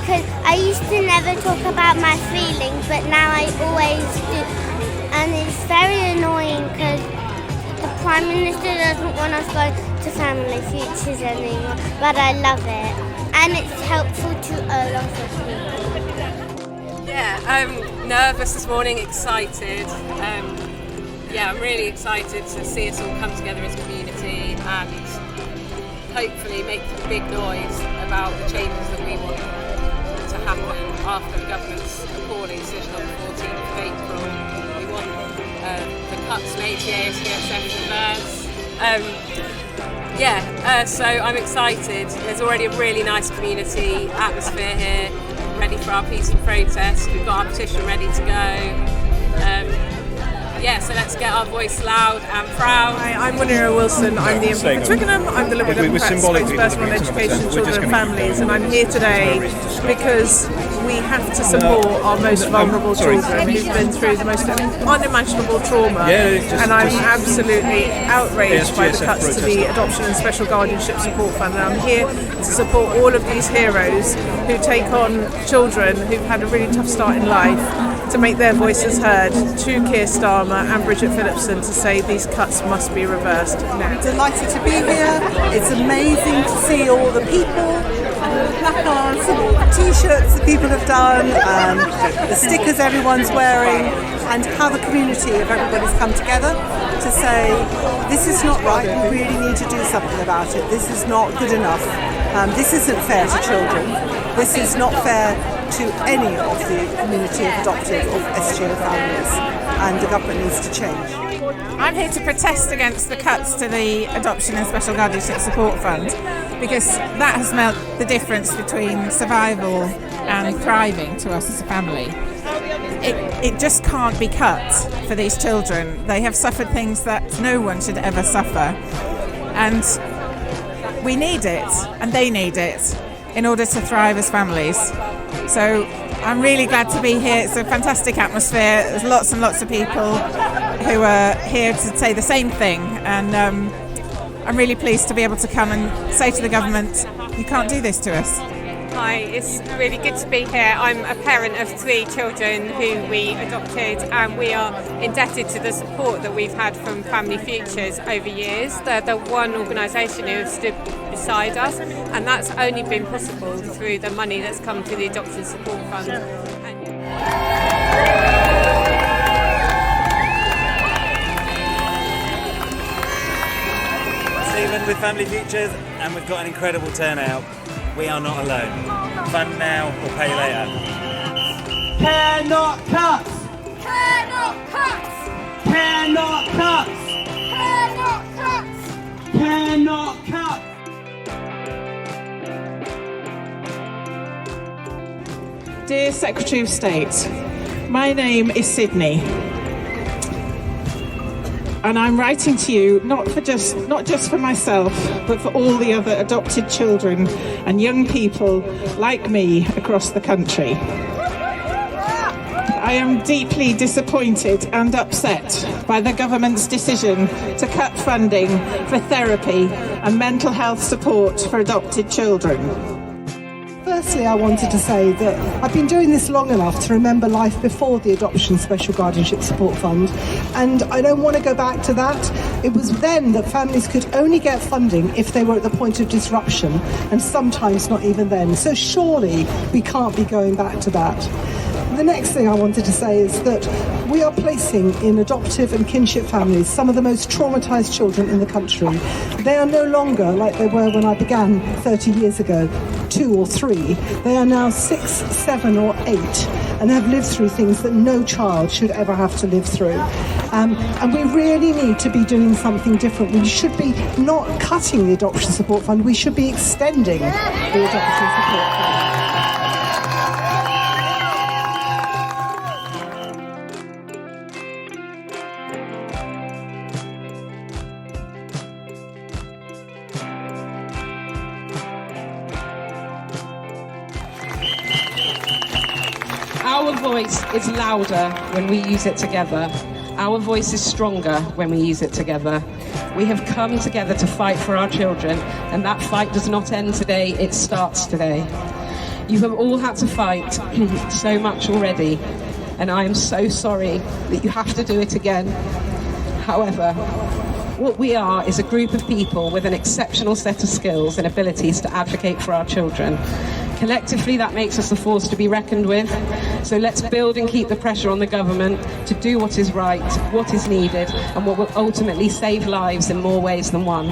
because I used to never talk about my feelings, but now I always do. And it's very annoying because the Prime Minister doesn't want us going to family futures anymore, but I love it. And it's helpful to a lot of people. Yeah, I'm nervous this morning, excited. I'm really excited to see us all come together as a community and hopefully make a big noise about the changes that we want to happen after the government's appalling decision on the 14th of April. We want the cuts made to the ASDSF reversed. So I'm excited. There's already a really nice community atmosphere here, ready for our peaceful protest. We've got our petition ready to go. So let's get our voice loud and proud. Hi, I'm Winnie Wilson. I'm the MP for Twickenham. I'm the Liberal Democrat spokesperson on education, children and families, and I'm here today because we have to support our most vulnerable children who've been through the most unimaginable trauma. And I'm absolutely outraged by the cuts to the Adoption and Special Guardianship Support Fund. And I'm here to support all of these heroes who take on children who've had a really tough start in life, to make their voices heard, to Keir Starmer and Bridget Phillipson, to say these cuts must be reversed now. Delighted to be here. It's amazing to see all the people, the placards, and all the t-shirts that people have done, the stickers everyone's wearing, and how the community of everybody's come together to say this is not right, we really need to do something about it, this is not good enough, this isn't fair to children, this is not fair to any of the community of adoptive or SGO families, and the government needs to change. I'm here to protest against the cuts to the Adoption and Special Guardianship Support Fund, because that has meant the difference between survival and thriving to us as a family. It just can't be cut for these children. They have suffered things that no one should ever suffer, and we need it, and they need it, in order to thrive as families. So I'm really glad to be here. It's a fantastic atmosphere. There's lots and lots of people who are here to say the same thing, and I'm really pleased to be able to come and say to the government, you can't do this to us. Hi, it's really good to be here. I'm a parent of 3 children who we adopted, and we are indebted to the support that we've had from Family Futures over years. They're the one organisation who has stood beside us, and that's only been possible through the money that's come to the Adoption Support Fund. Stephen with Family Futures, and we've got an incredible turnout. We are not alone. Fund now or pay later. Care not cuts! Care not cuts! Care not cuts! Care not cuts! Care not cuts! Dear Secretary of State, my name is Sydney, and I'm writing to you not just for myself, but for all the other adopted children and young people like me across the country. I am deeply disappointed and upset by the government's decision to cut funding for therapy and mental health support for adopted children. Firstly, I wanted to say that I've been doing this long enough to remember life before the Adoption Special Guardianship Support Fund, and I don't want to go back to that. It was then that families could only get funding if they were at the point of disruption, and sometimes not even then. So surely we can't be going back to that. The next thing I wanted to say is that we are placing in adoptive and kinship families some of the most traumatised children in the country. They are no longer like they were when I began 30 years ago, 2 or 3. They are now 6, 7 or 8 and have lived through things that no child should ever have to live through. And we really need to be doing something different. We should be not cutting the Adoption Support Fund, we should be extending the Adoption Support Fund. Our voice is louder when we use it together. Our voice is stronger when we use it together. We have come together to fight for our children, and that fight does not end today, it starts today. You have all had to fight so much already, and I am so sorry that you have to do it again. However, what we are is a group of people with an exceptional set of skills and abilities to advocate for our children. Collectively, that makes us a force to be reckoned with. So let's build and keep the pressure on the government to do what is right, what is needed, and what will ultimately save lives in more ways than one.